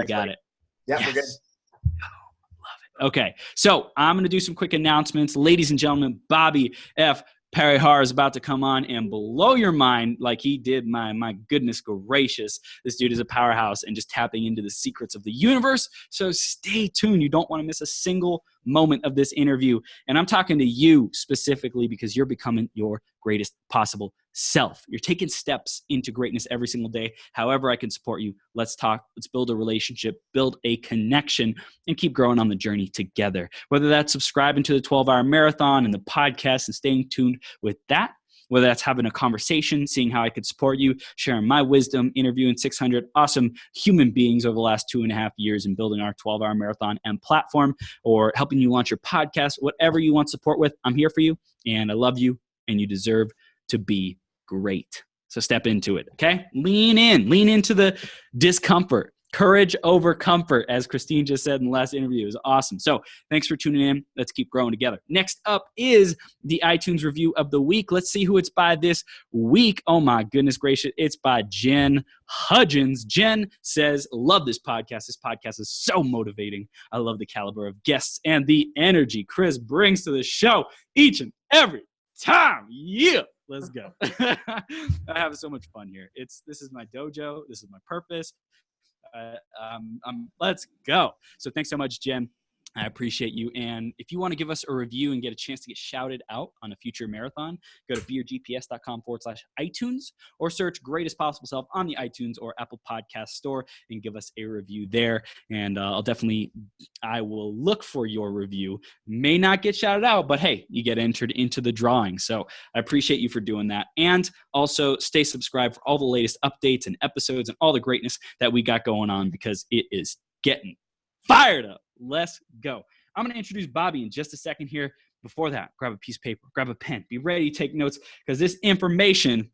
You got it. Yeah, yes. We're good. Love it. Okay. So I'm going to do some quick announcements. Ladies and gentlemen, Bobby F. Parihar is about to come on and blow your mind like he did my goodness gracious. This dude is a powerhouse and just tapping into the secrets of the universe. So stay tuned. You don't want to miss a single moment of this interview. And I'm talking to you specifically because you're becoming your greatest possible self. You're taking steps into greatness every single day. However I can support you, let's talk. Let's build a relationship, build a connection, and keep growing on the journey together. Whether that's subscribing to the 12-hour marathon and the podcast and staying tuned with that, whether that's having a conversation, seeing how I could support you, sharing my wisdom, interviewing 600 awesome human beings over the last 2.5 years and building our 12-hour marathon and platform, or helping you launch your podcast, whatever you want support with, I'm here for you, and I love you, and you deserve to be great. So step into it, okay? Lean into the discomfort. Courage over comfort, as Christine just said in the last interview. It was awesome. So thanks for tuning in. Let's keep growing together. Next up is the iTunes review of the week. Let's see who it's by this week. Oh my goodness gracious. It's by Jen Hudgens. Jen says, love this podcast. This podcast is so motivating. I love the caliber of guests and the energy Chris brings to the show each and every time. Yeah. Let's go. I have so much fun here. This is my dojo. This is my purpose. Let's go. So thanks so much, Jen. I appreciate you. And if you want to give us a review and get a chance to get shouted out on a future marathon, go to beyourgps.com/iTunes or search Greatest Possible Self on the iTunes or Apple Podcast store and give us a review there. And I will look for your review. May not get shouted out, but hey, you get entered into the drawing. So I appreciate you for doing that. And also stay subscribed for all the latest updates and episodes and all the greatness that we got going on, because it is getting fired up. Let's go. I'm going to introduce Bobby in just a second here. Before that, grab a piece of paper, grab a pen, be ready to take notes, because this information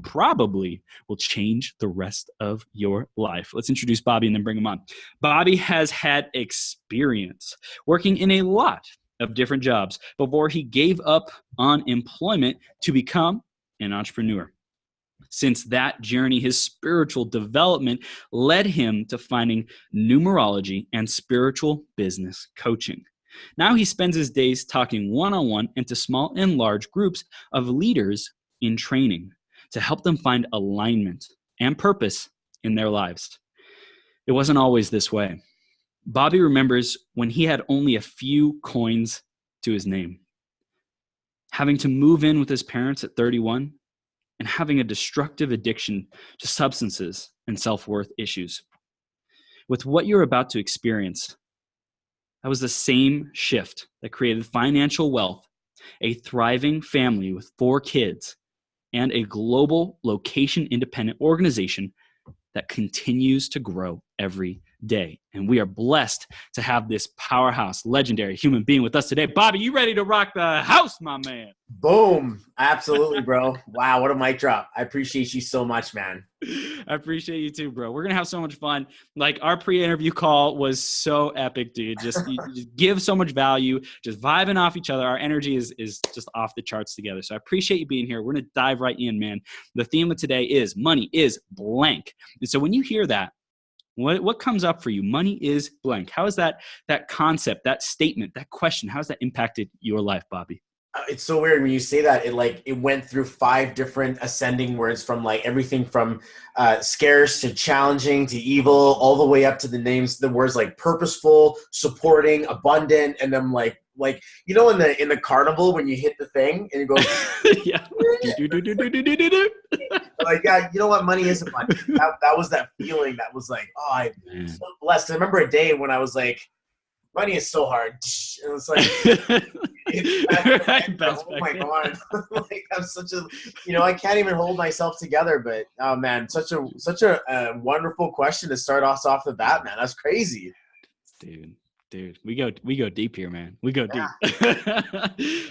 probably will change the rest of your life. Let's introduce Bobby and then bring him on. Bobby has had experience working in a lot of different jobs before he gave up on employment to become an entrepreneur. Since that journey, his spiritual development led him to finding numerology and spiritual business coaching. Now he spends his days talking one-on-one and to small and large groups of leaders in training to help them find alignment and purpose in their lives. It wasn't always this way. Bobby remembers when he had only a few coins to his name, having to move in with his parents at 31, and having a destructive addiction to substances and self-worth issues. With what you're about to experience, that was the same shift that created financial wealth, a thriving family with 4 kids, and a global location-independent organization that continues to grow every day. And we are blessed to have this powerhouse, legendary human being with us today. Bobby, you ready to rock the house, my man? Boom. Absolutely, bro. Wow, what a mic drop. I appreciate you so much, man. I appreciate you too, bro. We're going to have so much fun. Like, our pre-interview call was so epic, dude. You just give so much value, just vibing off each other. Our energy is just off the charts together. So I appreciate you being here. We're going to dive right in, man. The theme of today is money is blank. And so when you hear that, what comes up for you? Money is blank. How is that concept, that statement, that question, how has that impacted your life, Bobby? It's so weird when you say that. It went through 5 different ascending words, from like everything from scarce to challenging to evil, all the way up to the words like purposeful, supporting, abundant, and then like you know in the carnival when you hit the thing and it goes yeah. Like, yeah, you know what, money is abundant. That was that feeling that was like, oh, I'm so blessed. I remember a day when I was like, money is so hard, and it's like oh my god. Like, I'm such a, I can't even hold myself together. But oh man, such a wonderful question to start us off the bat, man. That's crazy, dude. We go deep here, man. We go deep.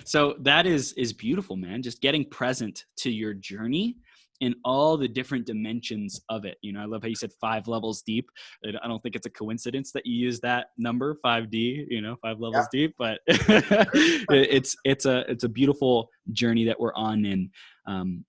So that is beautiful, man. Just getting present to your journey in all the different dimensions of it. I love how you said 5 levels deep. I don't think it's a coincidence that you use that number, 5D, 5 levels deep, but it's a beautiful journey that we're on. And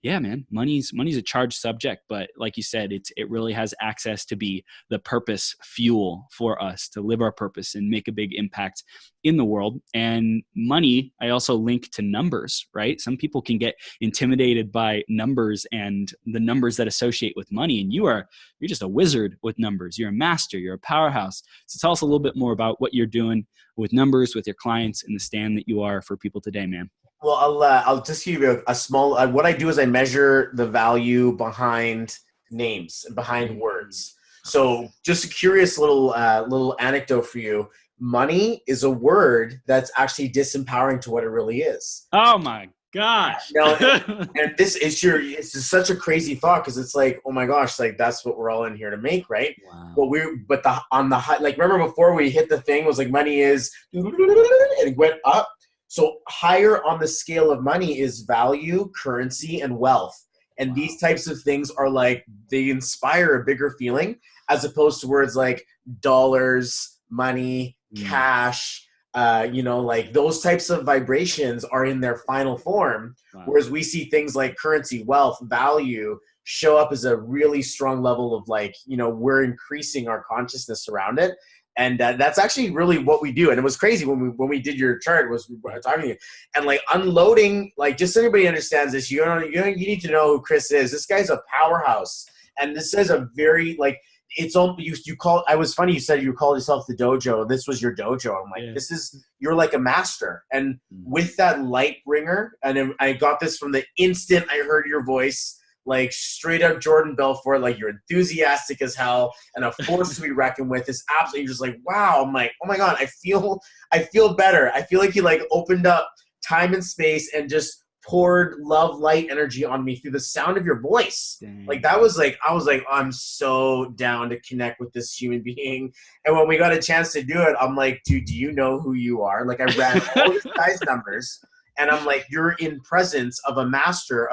yeah, man, money's a charged subject, but like you said, it really has access to be the purpose fuel for us to live our purpose and make a big impact in the world. And money, I also link to numbers, right? Some people can get intimidated by numbers and the numbers that associate with money. And you're just a wizard with numbers. You're a master, you're a powerhouse. So tell us a little bit more about what you're doing with numbers, with your clients, and the stand that you are for people today, man. Well, I'll just give you a small, what I do is I measure the value behind names and behind words. So just a curious little anecdote for you. Money is a word that's actually disempowering to what it really is. Oh my gosh. No, and it's just such a crazy thought, because it's like, oh my gosh, like that's what we're all in here to make, right? Wow. But on the high, like, remember before we hit the thing, was like money is, and it went up. So higher on the scale of money is value, currency, and wealth. And these types of things are like, they inspire a bigger feeling, as opposed to words like dollars, money, cash, like those types of vibrations are in their final form. Wow. Whereas we see things like currency, wealth, value show up as a really strong level of like, we're increasing our consciousness around it. And that's actually really what we do. And it was crazy when we did your chart, was talking to you and like unloading, like, just so everybody understands this, you need to know who Chris is. This guy's a powerhouse. And this is a very, like, it's all you call. I was funny. You said you called yourself the dojo. This was your dojo. I'm like, you're like a master. And with that light bringer, and I got this from the instant I heard your voice, like straight up Jordan Belfort, like you're enthusiastic as hell and a force to be reckoned with. Is absolutely just like, wow. I'm like, oh my God, I feel better. I feel like you like opened up time and space and just poured love, light, energy on me through the sound of your voice. Dang. Like that was like, I was like, I'm so down to connect with this human being. And when we got a chance to do it, I'm like, dude, do you know who you are? Like I ran all this guy's numbers and I'm like, you're in presence of a master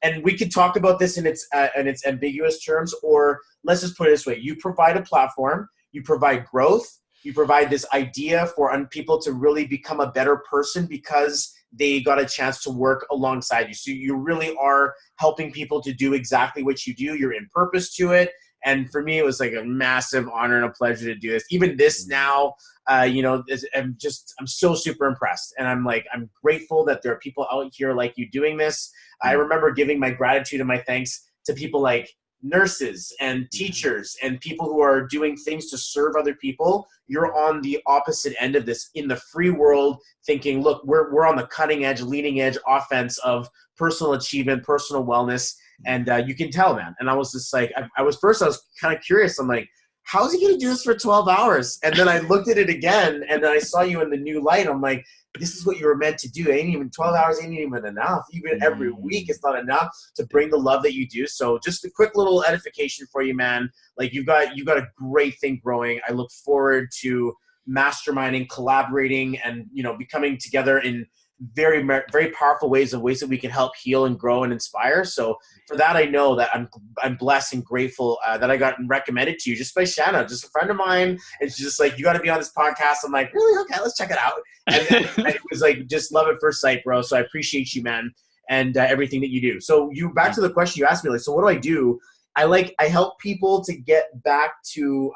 and we could talk about this in its ambiguous terms, or let's just put it this way. You provide a platform, you provide growth, you provide this idea for people to really become a better person because they got a chance to work alongside you. So you really are helping people to do exactly what you do. You're in purpose to it. And for me, it was like a massive honor and a pleasure to do this. Even this now, I'm so super impressed. And I'm grateful that there are people out here like you doing this. I remember giving my gratitude and my thanks to people like nurses and teachers and people who are doing things to serve other people. You're on the opposite end of this in the free world, thinking, look, we're on the cutting edge, leading edge offense of personal achievement, personal wellness. And you can tell, man. And I was just like, I was kind of curious. I'm like, how's he going to do this for 12 hours? And then I looked at it again and then I saw you in the new light. I'm like, this is what you were meant to do. 12 hours ain't even enough. Even every week, it's not enough to bring the love that you do. So just a quick little edification for you, man. Like you've got a great thing growing. I look forward to masterminding, collaborating, and, becoming together in very, very powerful ways that we can help heal and grow and inspire. So for that, I know that I'm blessed and grateful that I got recommended to you just by Shanna, just a friend of mine. And she's just like, you got to be on this podcast. I'm like, really? Okay, let's check it out. And it was like, just love at first sight, bro. So I appreciate you, man, and everything that you do. So back to the question you asked me, like, so what do I do? I help people to get up to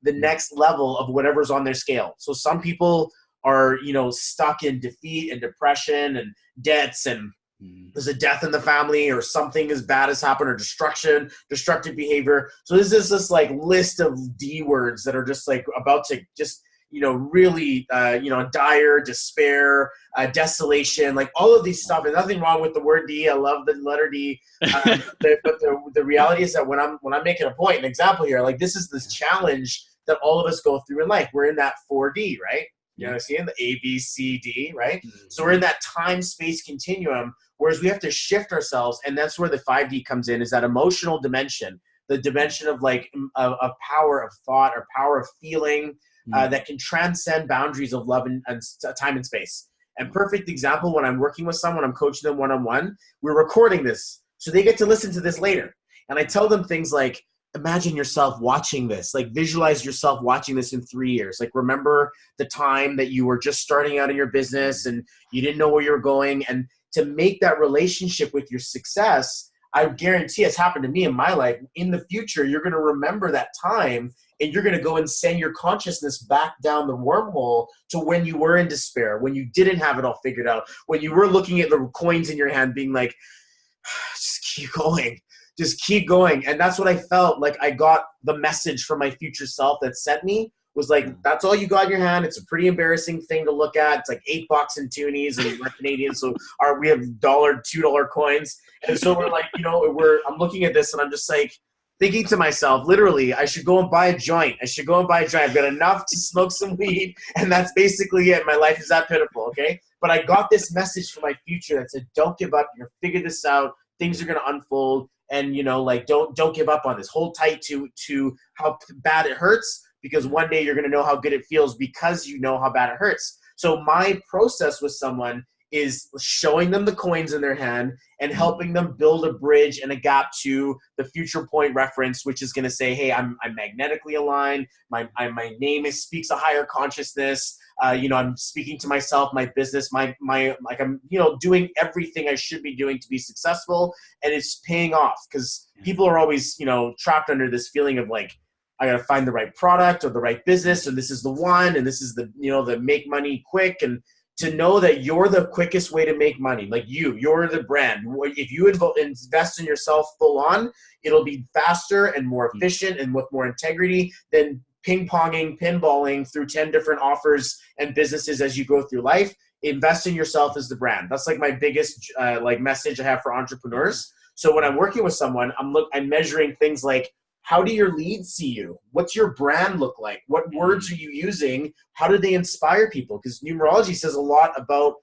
the next level of whatever's on their scale. So some people are, stuck in defeat and depression and debts, and there's a death in the family or something as bad has happened, or destructive behavior. So this is this like list of D words that are just like about to just, really, dire, despair, desolation, like all of these stuff. And nothing wrong with the word D. I love the letter D. But the reality is that when I'm making a point, an example here, like this is this challenge that all of us go through in life. We're in that 4D, right? You know what I'm saying? The A, B, C, D, right? Mm-hmm. So we're in that time-space continuum, whereas we have to shift ourselves, and that's where the 5D comes in, is that emotional dimension, the dimension of like a power of thought or power of feeling that can transcend boundaries of love and time and space. And perfect example, when I'm working with someone, I'm coaching them one-on-one, we're recording this, so they get to listen to this later. And I tell them things like, imagine yourself watching this, like visualize yourself watching this in 3 years. Like remember the time that you were just starting out in your business and you didn't know where you were going. And to make that relationship with your success, I guarantee it's happened to me in my life. In the future, you're going to remember that time, and you're going to go and send your consciousness back down the wormhole to when you were in despair, when you didn't have it all figured out, when you were looking at the coins in your hand being like, just keep going. Just keep going. And that's what I felt like. I got the message from my future self that sent me was like, that's all you got in your hand. It's a pretty embarrassing thing to look at. It's like $8 in toonies, and we're Canadian, so we have $2 coins. And so we're like, I'm looking at this and I'm just like thinking to myself, literally, I should go and buy a joint. I've got enough to smoke some weed, and that's basically it. My life is that pitiful, okay? But I got this message from my future that said, don't give up. You're gonna figure this out. Things are gonna unfold, and don't give up on this. Hold tight to how bad it hurts, because one day you're going to know how good it feels because you know how bad it hurts. So my process with someone is showing them the coins in their hand and helping them build a bridge and a gap to the future point reference, which is going to say, hey, I'm magnetically aligned. My name speaks a higher consciousness. I'm speaking to myself, my business, I'm doing everything I should be doing to be successful, and it's paying off, because people are always, trapped under this feeling of like, I got to find the right product or the right business, or this is the one, and this is the, the make money quick. And to know that you're the quickest way to make money, like you're the brand. If you invest in yourself full on, it'll be faster and more efficient and with more integrity than pinballing through 10 different offers and businesses as you go through life. Invest in yourself as the brand. That's like my biggest message I have for entrepreneurs. So when I'm working with someone, I'm measuring things like, how do your leads see you? What's your brand look like? What words are you using? How do they inspire people? Because numerology says a lot about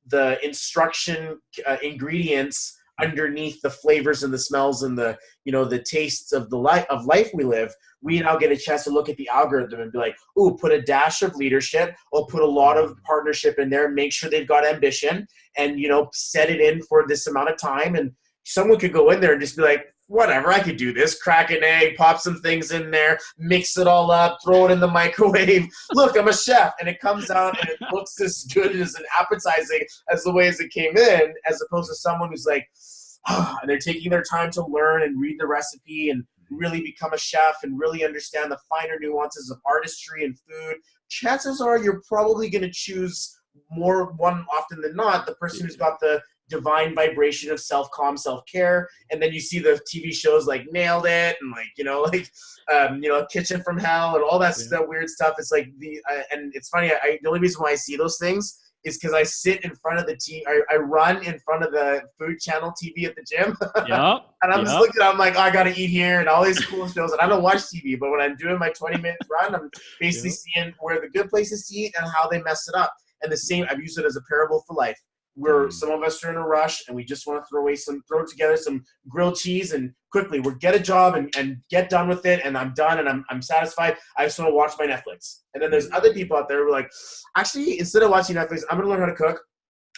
the instruction ingredients underneath the flavors and the smells and the tastes of the life we live. We now get a chance to look at the algorithm and be like, ooh, put a dash of leadership, or put a lot of partnership in there, make sure they've got ambition, and set it in for this amount of time. And someone could go in there and just be like, whatever, I could do this, crack an egg, pop some things in there, mix it all up, throw it in the microwave. Look, I'm a chef. And it comes out and it looks as good and as appetizing as the way as it came in, as opposed to someone who's like, and they're taking their time to learn and read the recipe and really become a chef and really understand the finer nuances of artistry and food. Chances are you're probably going to choose one often than not, the person who's got the divine vibration of self-calm, self-care. And then you see the TV shows like Nailed It and Kitchen from Hell and all that stuff, weird stuff. It's like and it's funny. The only reason why I see those things is because I sit in front of the TV. I run in front of the Food Channel TV at the gym. Yep. And I'm just looking, I'm like, oh, I got to eat here and all these cool shows. And I don't watch TV, but when I'm doing my 20-minute run, I'm basically seeing where the good places to eat and how they mess it up. And the same, I've used it as a parable for life. Where some of us are in a rush and we just want to throw together some grilled cheese and quickly get a job and get done with it, and I'm done and I'm satisfied. I just want to watch my Netflix. And then there's other people out there who are like, actually, instead of watching Netflix, I'm going to learn how to cook.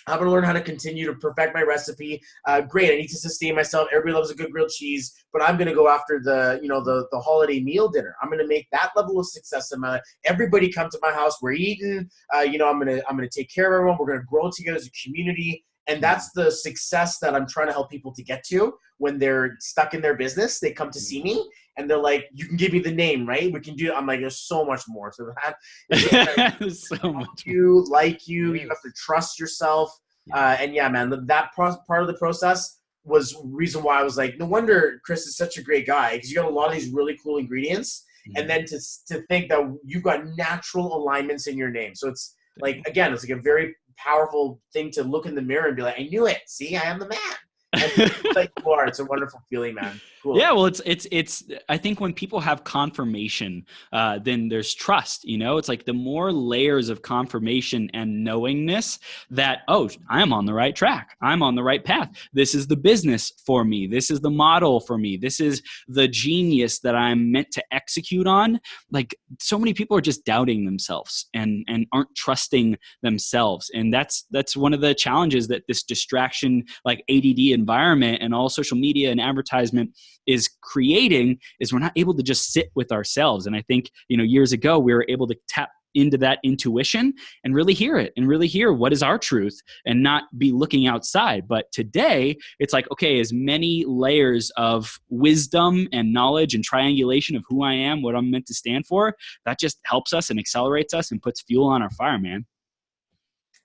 I'm going to learn how to continue to perfect my recipe. Great, I need to sustain myself. Everybody loves a good grilled cheese, but I'm going to go after the holiday meal dinner. I'm going to make that level of success in my life. Everybody come to my house. We're eating. I'm going to take care of everyone. We're going to grow together as a community. And that's the success that I'm trying to help people to get to when they're stuck in their business. They come to see me and they're like, you can give me the name, right? We can do it. I'm like, there's so much more to that. So much. You have to trust yourself. And yeah, man, that part of the process was reason why I was like, no wonder Chris is such a great guy, because you got a lot of these really cool ingredients. And then to think that you've got natural alignments in your name. So it's like, again, it's like a very powerful thing to look in the mirror and be like, I knew it. See, I am the man. And like you are, it's a wonderful feeling, man. Cool. Yeah, well, it's. I think when people have confirmation, then there's trust. It's like the more layers of confirmation and knowingness that, oh, I am on the right track. I'm on the right path. This is the business for me. This is the model for me. This is the genius that I'm meant to execute on. Like, so many people are just doubting themselves and aren't trusting themselves, and that's one of the challenges that this distraction, like ADD environment and all social media and advertisement is creating, is we're not able to just sit with ourselves. And I think, years ago we were able to tap into that intuition and really hear it and really hear what is our truth and not be looking outside. But today it's like, okay, as many layers of wisdom and knowledge and triangulation of who I am, what I'm meant to stand for, that just helps us and accelerates us and puts fuel on our fire, man.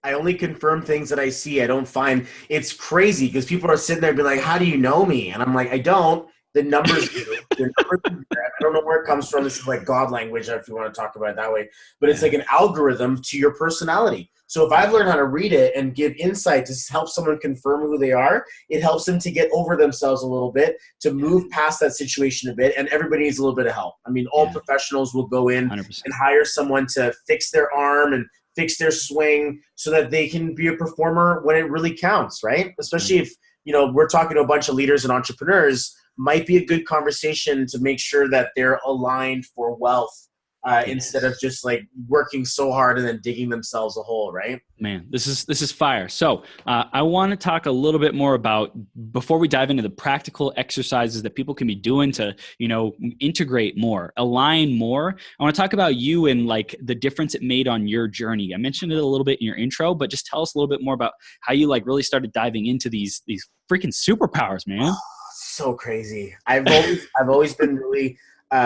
I only confirm things that I see. I don't find it's crazy because people are sitting there being like, how do you know me? And I'm like, I don't. The numbers do. The numbers do that. I don't know where it comes from. This is like God language, if you want to talk about it that way. But it's like an algorithm to your personality. So if I've learned how to read it and give insight to help someone confirm who they are, it helps them to get over themselves a little bit, to move past that situation a bit. And everybody needs a little bit of help. I mean, all professionals will go in 100%. and hire someone to fix their arm and fix their swing so that they can be a performer when it really counts, right? Especially if, we're talking to a bunch of leaders and entrepreneurs, might be a good conversation to make sure that they're aligned for wealth instead of just like working so hard and then digging themselves a hole, right? Man, this is fire. So I want to talk a little bit more about, before we dive into the practical exercises that people can be doing to, integrate more, align more. I want to talk about you and like the difference it made on your journey. I mentioned it a little bit in your intro, but just tell us a little bit more about how you like really started diving into these freaking superpowers, man. So crazy. I've always been really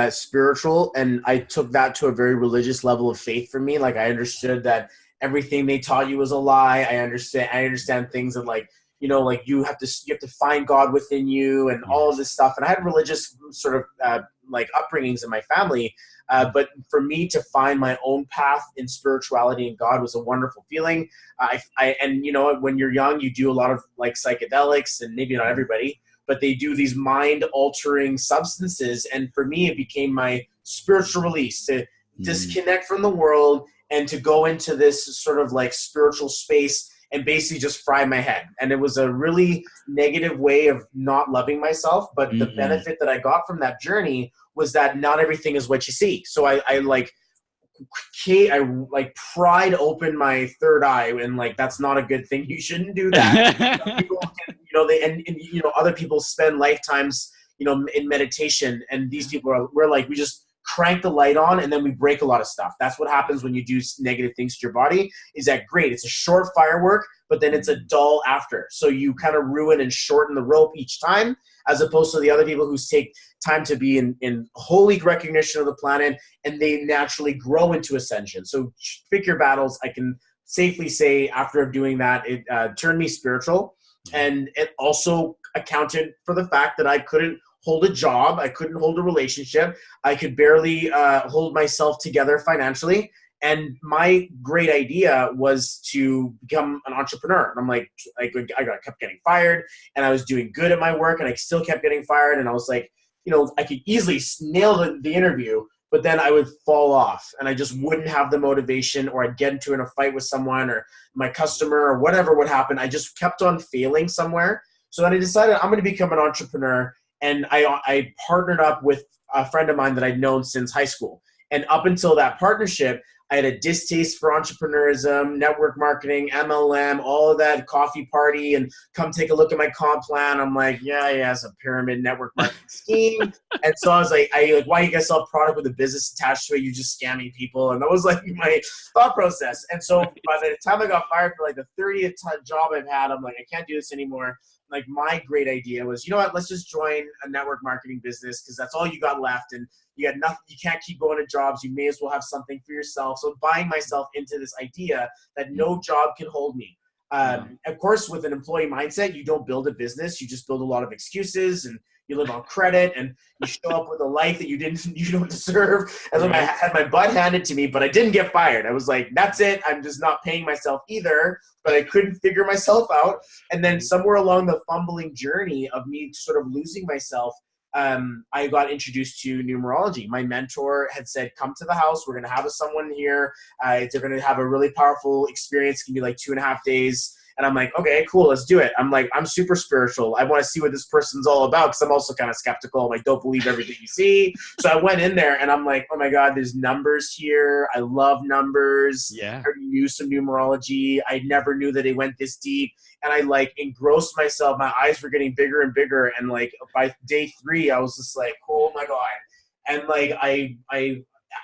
spiritual, and I took that to a very religious level of faith for me. Like I understood that everything they taught you was a lie. I understand things that like you have to find God within you and all of this stuff. And I had religious sort of like upbringings in my family, but for me to find my own path in spirituality and God was a wonderful feeling. And when you're young, you do a lot of like psychedelics, and maybe not everybody, but they do these mind-altering substances. And for me, it became my spiritual release to disconnect from the world and to go into this sort of like spiritual space and basically just fry my head. And it was a really negative way of not loving myself. But the benefit that I got from that journey was that not everything is what you see. So I pried open my third eye, and like that's not a good thing. You shouldn't do that. People can, other people spend lifetimes in meditation, and these people we're like, we just crank the light on and then we break a lot of stuff. That's what happens when you do negative things to your body. Is that great? It's a short firework, but then it's a dull after. So you kind of ruin and shorten the rope each time, as opposed to the other people who take time to be in holy recognition of the planet, and they naturally grow into ascension. So pick your battles. I can safely say after doing that, it turned me spiritual, and it also accounted for the fact that I couldn't hold a job. I couldn't hold a relationship. I could barely hold myself together financially. And my great idea was to become an entrepreneur. And I'm like, I kept getting fired, and I was doing good at my work, and I still kept getting fired. And I was like, I could easily nail the interview, but then I would fall off, and I just wouldn't have the motivation, or I'd get into a fight with someone or my customer or whatever would happen. I just kept on failing somewhere. So then I decided I'm going to become an entrepreneur. And I partnered up with a friend of mine that I'd known since high school. And up until that partnership, I had a distaste for entrepreneurism, network marketing, MLM, all of that, coffee party, and come take a look at my comp plan. I'm like, yeah, it's a pyramid network marketing scheme. And so I was like, why you guys sell a product with a business attached to it? You're just scamming people. And that was like my thought process. And so by the time I got fired for like the 30th job I've had, I'm like, I can't do this anymore. Like my great idea was, let's just join a network marketing business, because that's all you got left, and you got nothing. You can't keep going to jobs. You may as well have something for yourself. So buying myself into this idea that no job can hold me. Of course, with an employee mindset, you don't build a business. You just build a lot of excuses, and you live on credit, and you show up with a life that you don't deserve. And then I had my butt handed to me, but I didn't get fired. I was like, that's it. I'm just not paying myself either, but I couldn't figure myself out. And then somewhere along the fumbling journey of me sort of losing myself, I got introduced to numerology. My mentor had said, come to the house. We're going to have someone here. They're going to have a really powerful experience. It can be like 2.5 days. And I'm like, okay, cool, let's do it. I'm like, I'm super spiritual. I want to see what this person's all about, because I'm also kind of skeptical. I'm like, don't believe everything you see. So I went in there and I'm like, oh my God, there's numbers here. I love numbers. Yeah. I already knew some numerology. I never knew that it went this deep. And I like engrossed myself. My eyes were getting bigger and bigger. And like by day 3, I was just like, oh my God. And like,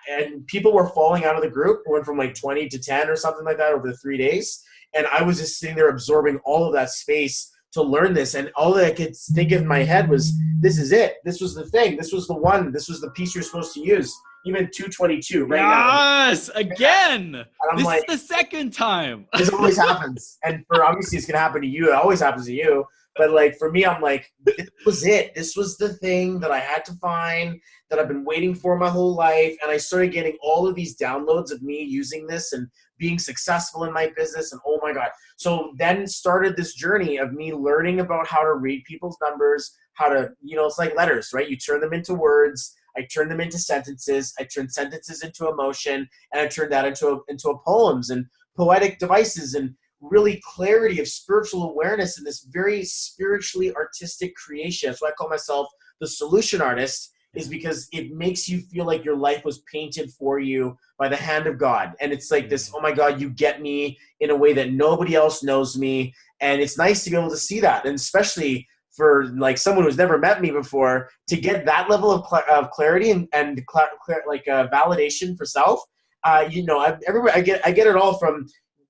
and people were falling out of the group. It went from like 20 to 10 or something like that over the 3 days. And I was just sitting there absorbing all of that space to learn this. And all that I could think of in my head was, this is it. This was the thing. This was the one. This was the piece you're supposed to use. Even 222 right now. Yes, again. This like, is the second time. This always happens. And for obviously it's going to happen to you. It always happens to you. But like for me, I'm like, this was it. This was the thing that I had to find, that I've been waiting for my whole life. And I started getting all of these downloads of me using this and being successful in my business. And oh my God. So then started this journey of me learning about how to read people's numbers, how to, it's like letters, right? You turn them into words. I turn them into sentences. I turn sentences into emotion, and I turn that into poems and poetic devices and really clarity of spiritual awareness in this very spiritually artistic creation. That's why I call myself the solution artist, is because it makes you feel like your life was painted for you by the hand of God. And it's like this, oh my God, you get me in a way that nobody else knows me. And it's nice to be able to see that. And especially for like someone who's never met me before, to get that level of clarity and validation for self. I get it all from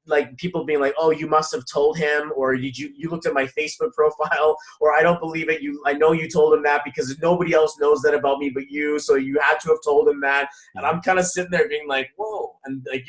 like people being like, oh, you must have told him, or you looked at my Facebook profile, or I don't believe it. I know you told him that because nobody else knows that about me but you, so you had to have told him that. And I'm kind of sitting there being like, whoa, and like,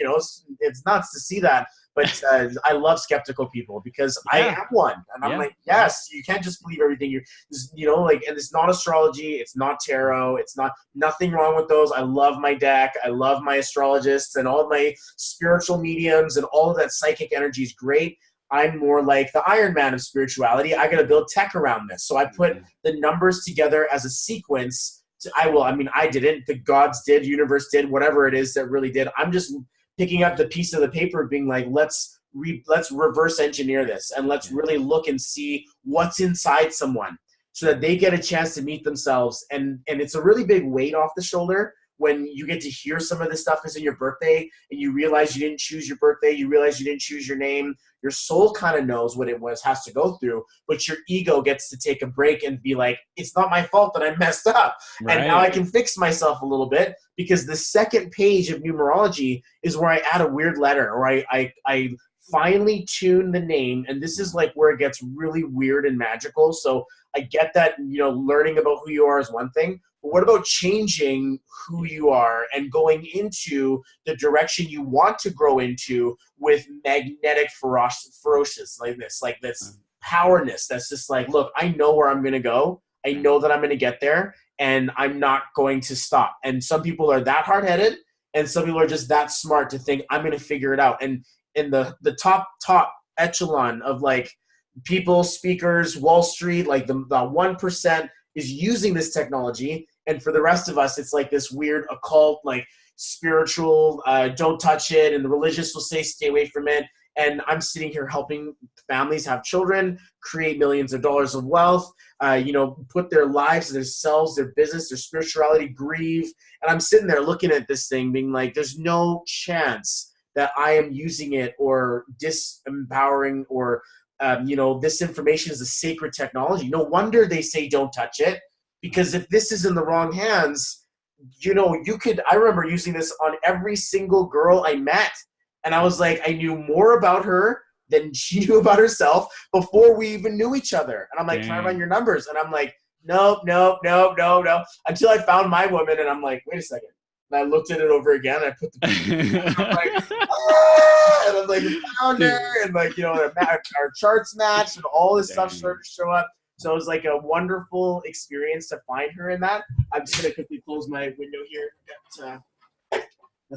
it's nuts to see that. But I love skeptical people because I am one. And I'm like, yes, you can't just believe everything. And it's not astrology. It's not tarot. It's nothing wrong with those. I love my deck. I love my astrologists and all of my spiritual mediums, and all of that psychic energy is great. I'm more like the Iron Man of spirituality. I got to build tech around this. So I put the numbers together as a sequence. I didn't. The gods did, universe did, whatever it is that really did. I'm just picking up the piece of the paper being like, let's reverse engineer this, and let's really look and see what's inside someone so that they get a chance to meet themselves. And it's a really big weight off the shoulder when you get to hear some of this stuff is in your birthday, and you realize you didn't choose your birthday, you realize you didn't choose your name. Your soul kind of knows what it has to go through, but your ego gets to take a break and be like, it's not my fault that I messed up. Right. And now I can fix myself a little bit, because the second page of numerology is where I add a weird letter, or I finely tune the name. And this is like where it gets really weird and magical. So I get that, learning about who you are is one thing, but what about changing who you are and going into the direction you want to grow into with magnetic ferocious like this powerness that's just like, look, I know where I'm going to go. I know that I'm going to get there, and I'm not going to stop. And some people are that hard-headed, and some people are just that smart to think, I'm going to figure it out. And in the top echelon of like people, speakers, Wall Street, like the 1% is using this technology. And for the rest of us, it's like this weird occult, like spiritual, don't touch it. And the religious will say, stay away from it. And I'm sitting here helping families have children, create millions of dollars of wealth, put their lives, themselves, their business, their spirituality, grieve. And I'm sitting there looking at this thing being like, there's no chance that I am using it or disempowering or, this information is a sacred technology. No wonder they say don't touch it, because if this is in the wrong hands, I remember using this on every single girl I met. And I was like, I knew more about her than she knew about herself before we even knew each other. And I'm like, can I run your numbers? And I'm like, nope. Until I found my woman, and I'm like, wait a second. And I looked at it over again. And I put the I'm like, and I'm like, found her, and like, our charts matched, and all this stuff started to show up. So it was like a wonderful experience to find her in that. I'm just gonna quickly close my window here. Got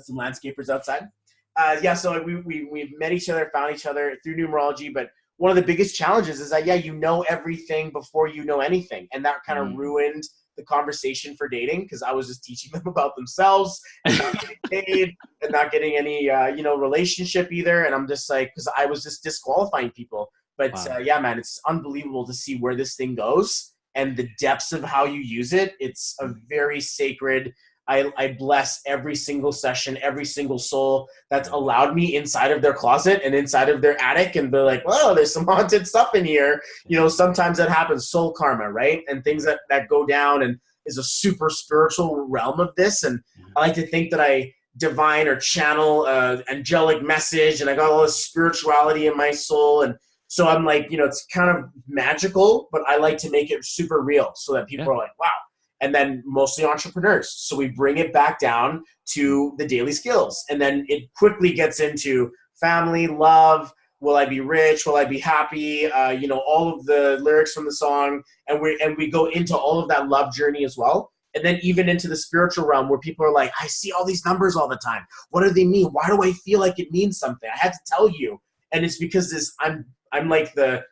some landscapers outside. So we met each other, found each other through numerology. But one of the biggest challenges is that, you know everything before you know anything. And that kind of ruined the conversation for dating, because I was just teaching them about themselves and not getting paid and not getting any, relationship either. And I'm just like, because I was just disqualifying people. But wow. Man, it's unbelievable to see where this thing goes and the depths of how you use it. It's a very sacred. I bless every single session, every single soul that's allowed me inside of their closet and inside of their attic, and they're like, whoa, there's some haunted stuff in here. Sometimes that happens, soul karma, right? And things that go down. And is a super spiritual realm of this. And I like to think that I divine or channel angelic message, and I got all this spirituality in my soul. And so I'm like, it's kind of magical, but I like to make it super real so that people are like, wow. And then mostly entrepreneurs. So we bring it back down to the daily skills. And then it quickly gets into family, love, will I be rich? Will I be happy? All of the lyrics from the song. And we go into all of that love journey as well. And then even into the spiritual realm where people are like, I see all these numbers all the time. What do they mean? Why do I feel like it means something? I had to tell you. And it's because I'm like the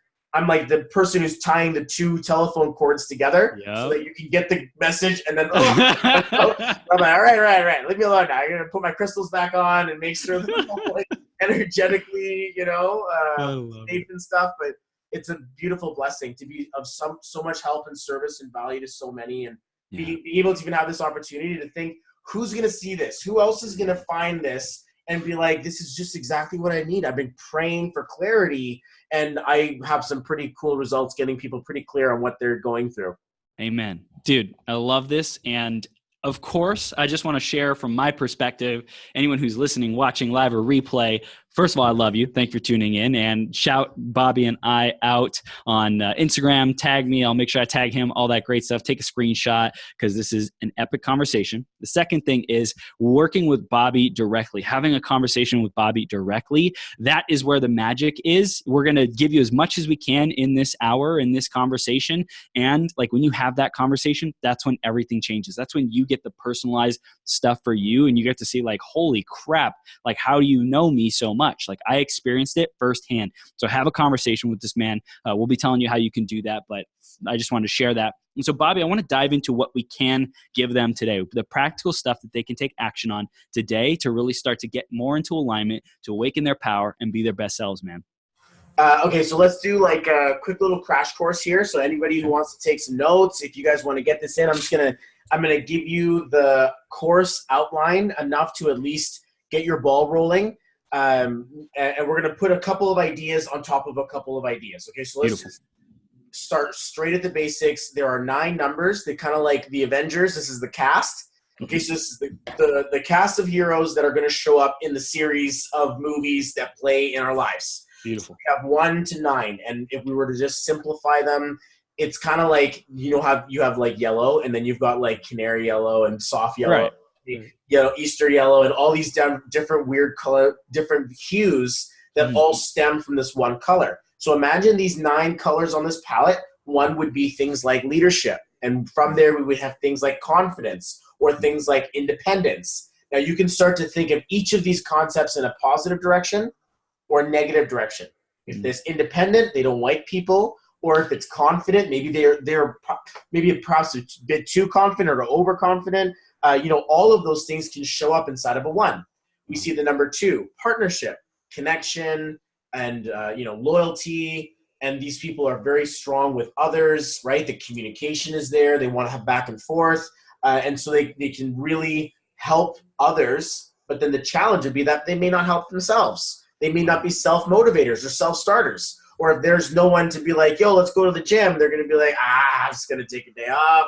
person who's tying the two telephone cords together so that you can get the message. And then I'm like, all right. Leave me alone now. I'm going to put my crystals back on and make sure that I'm all, like, energetically, safe and stuff. But it's a beautiful blessing to be of so much help and service and value to so many, and be able to even have this opportunity to think, who's going to see this? Who else is going to find this and be like, this is just exactly what I need. I've been praying for clarity, and I have some pretty cool results getting people pretty clear on what they're going through. Amen. Dude, I love this. And of course, I just want to share from my perspective, anyone who's listening, watching live or replay, first of all, I love you. Thank you for tuning in, and shout Bobby and I out on Instagram. Tag me. I'll make sure I tag him, all that great stuff. Take a screenshot because this is an epic conversation. The second thing is working with Bobby directly, having a conversation with Bobby directly. That is where the magic is. We're going to give you as much as we can in this hour, in this conversation. And like when you have that conversation, that's when everything changes. That's when you get the personalized stuff for you, and you get to see like, holy crap, like how do you know me so much? Like I experienced it firsthand. So have a conversation with this man. We'll be telling you how you can do that, but I just wanted to share that. And so Bobby, I want to dive into what we can give them today, the practical stuff that they can take action on today to really start to get more into alignment, to awaken their power and be their best selves, man. Okay, so let's do like a quick little crash course here. So anybody who wants to take some notes, if you guys want to get this in, I'm gonna give you the course outline enough to at least get your ball rolling. And we're going to put a couple of ideas on top of a couple of ideas. Okay, so let's just start straight at the basics. There are 9 numbers. They're kind of like the Avengers. This is the cast. Okay, so this is the cast of heroes that are going to show up in the series of movies that play in our lives. Beautiful. So we have 1 to 9, and if we were to just simplify them, it's kind of like you have like yellow, and then you've got like canary yellow and soft yellow. Right. Easter yellow, and all these different weird color, different hues that all stem from this one color. So imagine these 9 colors on this palette. One would be things like leadership. And from there, we would have things like confidence or things like independence. Now you can start to think of each of these concepts in a positive direction or negative direction. If there's independent, they don't like people. Or if it's confident, maybe they're maybe perhaps a bit too confident or overconfident. All of those things can show up inside of a 1. We see the number 2, partnership, connection, and loyalty. And these people are very strong with others, right? The communication is there. They want to have back and forth. And so they can really help others. But then the challenge would be that they may not help themselves. They may not be self-motivators or self-starters. Or if there's no one to be like, yo, let's go to the gym, they're going to be like, I'm just going to take a day off.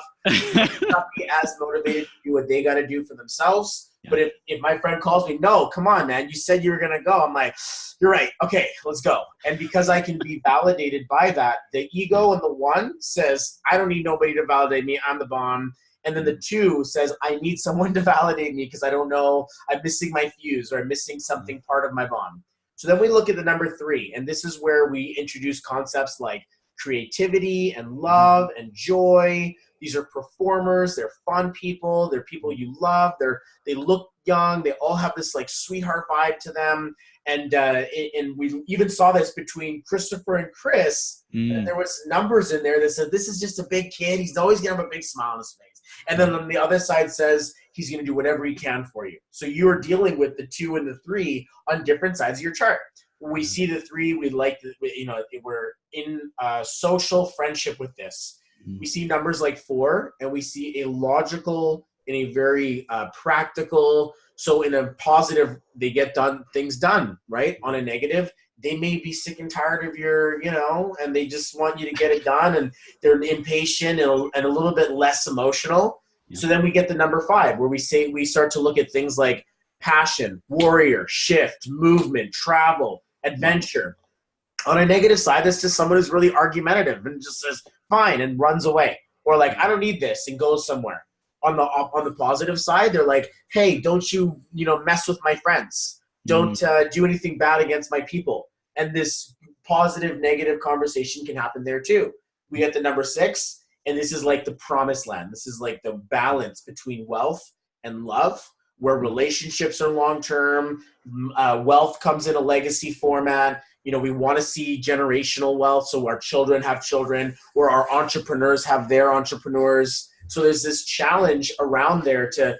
Not be as motivated to do what they got to do for themselves. Yeah. But if my friend calls me, no, come on, man, you said you were going to go. I'm like, you're right. Okay, let's go. And because I can be validated by that, the ego and the 1 says, I don't need nobody to validate me. I'm the bomb. And then the 2 says, I need someone to validate me because I don't know. I'm missing my fuse or I'm missing something part of my bomb. So then we look at the number 3, and this is where we introduce concepts like creativity and love and joy. These are performers. They're fun people. They're people you love. They look young. They all have this like sweetheart vibe to them. And we even saw this between Christopher and Chris. And there was numbers in there that said, this is just a big kid. He's always going to have a big smile on his face. And then on the other side says, he's going to do whatever he can for you. So you're dealing with the 2 and the 3 on different sides of your chart. When we see the 3, we like, we're in social friendship with this. We see numbers like 4, and we see a logical in a very practical. So in a positive, they get things done, right? On a negative, they may be sick and tired of your, and they just want you to get it done, and they're impatient and a little bit less emotional. Yeah. So then we get the number 5, where we start to look at things like passion, warrior, shift, movement, travel, adventure. On a negative side, that's just someone who's really argumentative and just says fine and runs away, or like, I don't need this, and goes somewhere. On the positive side, they're like, hey, don't you mess with my friends. Don't do anything bad against my people. And this positive, negative conversation can happen there too. We get the number 6, and this is like the promised land. This is like the balance between wealth and love, where relationships are long-term. Wealth comes in a legacy format. We want to see generational wealth, so our children have children, or our entrepreneurs have their entrepreneurs. So there's this challenge around there to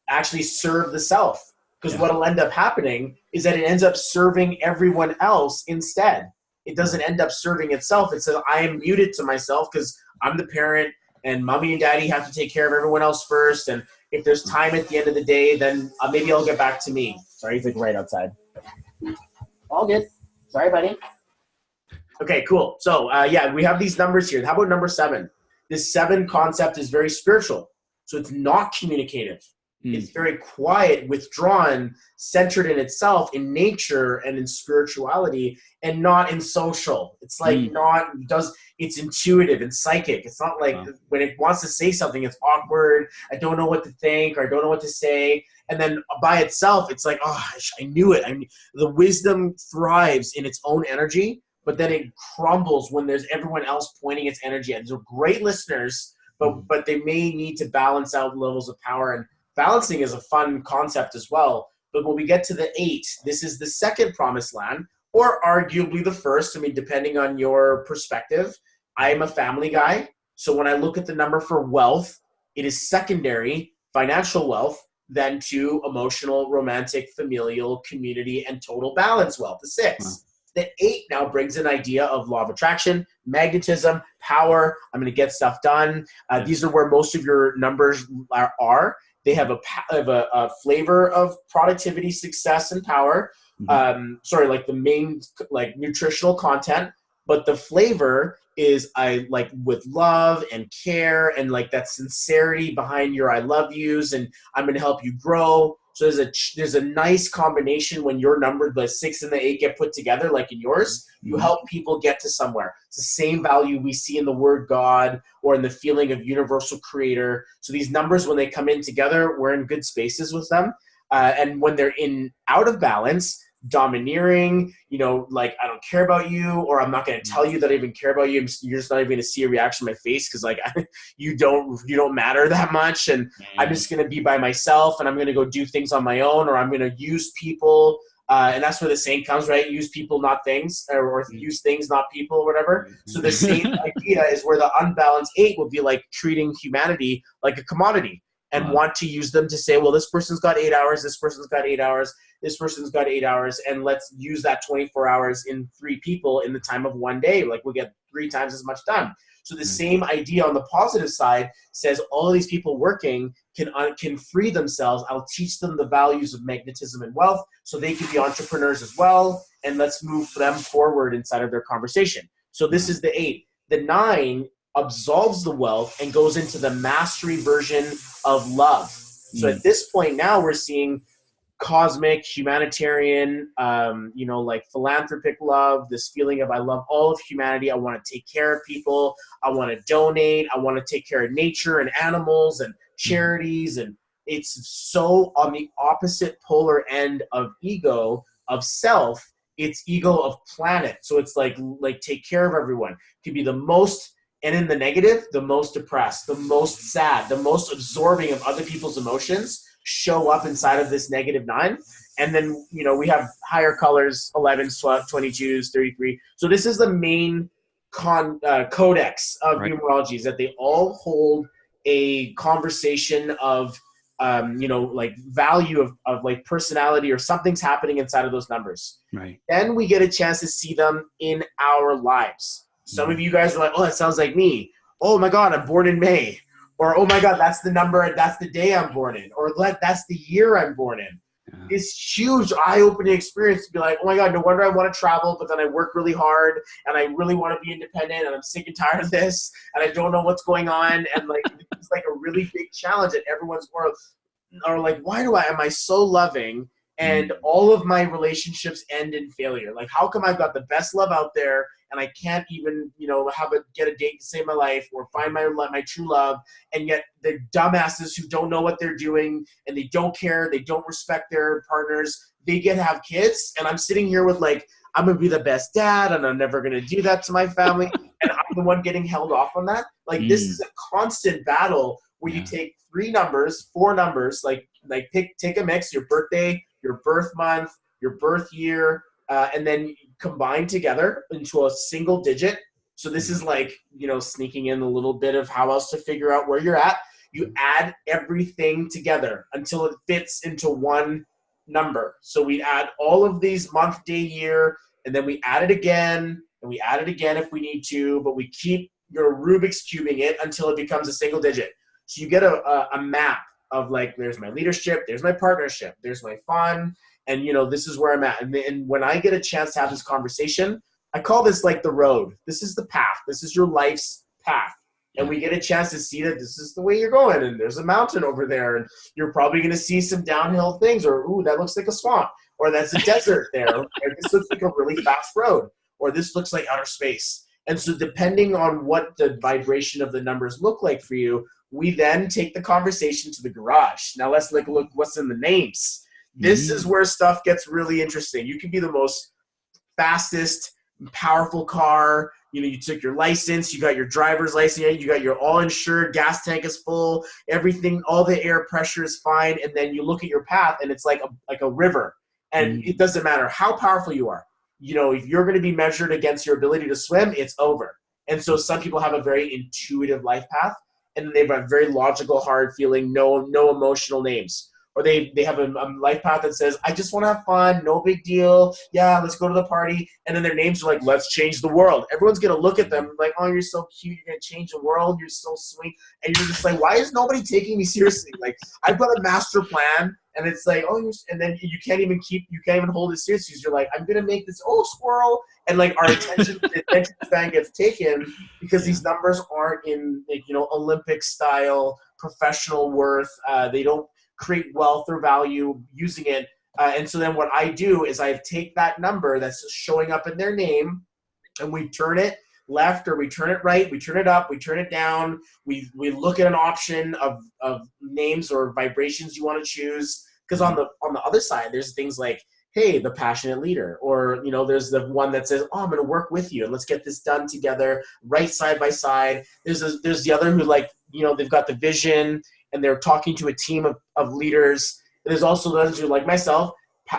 actually serve the self. Because what'll end up happening is that it ends up serving everyone else instead. It doesn't end up serving itself. It says, I am muted to myself because I'm the parent, and mommy and daddy have to take care of everyone else first. And if there's time at the end of the day, then maybe I'll get back to me. Sorry, he's like right outside. All good. Sorry, buddy. Okay, cool. So we have these numbers here. How about number 7? This 7 concept is very spiritual. So it's not communicative. It's very quiet, withdrawn, centered in itself, in nature and in spirituality, and not in social. It's like it's intuitive and psychic. It's not like when it wants to say something, it's awkward. I don't know what to think, or I don't know what to say. And then by itself, it's like, oh, I knew it. The wisdom thrives in its own energy, but then it crumbles when there's everyone else pointing its energy at. They're great listeners, but they may need to balance out levels of power. And balancing is a fun concept as well. But when we get to the 8, this is the second promised land, or arguably the first. Depending on your perspective. I'm a family guy. So when I look at the number for wealth, it is secondary financial wealth than to emotional, romantic, familial, community, and total balance wealth, the 6. Wow. The 8 now brings an idea of law of attraction, magnetism, power. I'm going to get stuff done. These are where most of your numbers are. They have a flavor of productivity, success, and power. Like the main nutritional content, but the flavor is with love and care and like that sincerity behind your I love yous, and I'm going to help you grow. So there's a nice combination when your number, the 6 and the 8 get put together, like in yours, you help people get to somewhere. It's the same value we see in the word God or in the feeling of universal creator. So these numbers, when they come in together, we're in good spaces with them. And when they're out of balance, domineering, like I don't care about you, or I'm not going to tell you that I even care about you. You're just not even going to see a reaction on my face because you don't matter that much, and I'm just going to be by myself, and I'm going to go do things on my own, or I'm going to use people, and that's where the saying comes, right? Use people, not things, or use things, not people, or whatever. So the same idea is where the unbalanced 8 will be like treating humanity like a commodity. And want to use them to say, well, this person's got 8 hours, this person's got 8 hours, this person's got 8 hours, and let's use that 24 hours in 3 people in the time of one day. Like we'll get 3 times as much done. So the same idea on the positive side says all of these people working can free themselves. I'll teach them the values of magnetism and wealth so they can be entrepreneurs as well, and let's move them forward inside of their conversation. So this is the 8. The 9 absolves the wealth and goes into the mastery version of love. So at this point now we're seeing cosmic, humanitarian, like philanthropic love, this feeling of I love all of humanity. I want to take care of people. I want to donate. I want to take care of nature and animals and charities. And it's so on the opposite polar end of ego, of self. It's ego of planet. So it's like take care of everyone. It could be the most, and in the negative, the most depressed, the most sad, the most absorbing of other people's emotions show up inside of this negative 9. And then, we have higher colors, 11s, 12, 22s, 33. So this is the main codex of numerology, is that they all hold a conversation of, value of like personality, or something's happening inside of those numbers. Right. Then we get a chance to see them in our lives. Some of you guys are like, oh, that sounds like me. Oh my God, I'm born in May. Or, oh my God, that's the number, that's the day I'm born in. Or that's the year I'm born in. It's huge eye-opening experience to be like, oh my God, no wonder I want to travel, but then I work really hard and I really want to be independent and I'm sick and tired of this and I don't know what's going on. And like, it's like a really big challenge at everyone's world. Or like, am I so loving and all of my relationships end in failure? Like, how come I've got the best love out there and I can't even, get a date to save my life or find my true love, and yet the dumbasses who don't know what they're doing and they don't care, they don't respect their partners, they get to have kids, and I'm sitting here with like, I'm gonna be the best dad and I'm never gonna do that to my family, and I'm the one getting held off on that. Like, this is a constant battle where you take 4 numbers, like take a mix, your birthday, your birth month, your birth year, and then combine together into a single digit. So this is like, sneaking in a little bit of how else to figure out where you're at. You add everything together until it fits into one number. So we add all of these month, day, year, and then we add it again, and we add it again if we need to, but we keep Rubik's cubing it until it becomes a single digit. So you get a map of like, there's my leadership, there's my partnership, there's my fun, and this is where I'm at. And when I get a chance to have this conversation, I call this like the road. This is the path. This is your life's path. And we get a chance to see that this is the way you're going, and there's a mountain over there, and you're probably going to see some downhill things, or, ooh, that looks like a swamp, or that's a desert there, or this looks like a really fast road, or this looks like outer space. And so depending on what the vibration of the numbers look like for you, we then take the conversation to the garage. Now let's look what's in the names. This is where stuff gets really interesting. You can be the most fastest, powerful car. You took your license, you got your driver's license, you got your all insured, gas tank is full, everything, all the air pressure is fine. And then you look at your path and it's like a river. And it doesn't matter how powerful you are. If you're going to be measured against your ability to swim, it's over. And so some people have a very intuitive life path, and they have a very logical, hard feeling, no emotional names. Or they have a life path that says, I just want to have fun, no big deal. Yeah, let's go to the party. And then their names are like, let's change the world. Everyone's going to look at them like, oh, you're so cute. You're going to change the world. You're so sweet. And you're just like, why is nobody taking me seriously? Like, I've got a master plan. And it's like, and then you can't even hold it seriously. You're like, I'm going to make this, squirrel. And like our attention span gets taken because these numbers aren't in Olympic style, professional worth. They don't create wealth or value using it. And so then what I do is I take that number that's showing up in their name, and we turn it left, or we turn it right, we turn it up, we turn it down. We look at an option of names or vibrations you want to choose. Because on the other side, there's things like, hey, the passionate leader, or there's the one that says, oh, I'm going to work with you and let's get this done together, right side by side. There's the other who they've got the vision and they're talking to a team of leaders. There's also those who, like myself,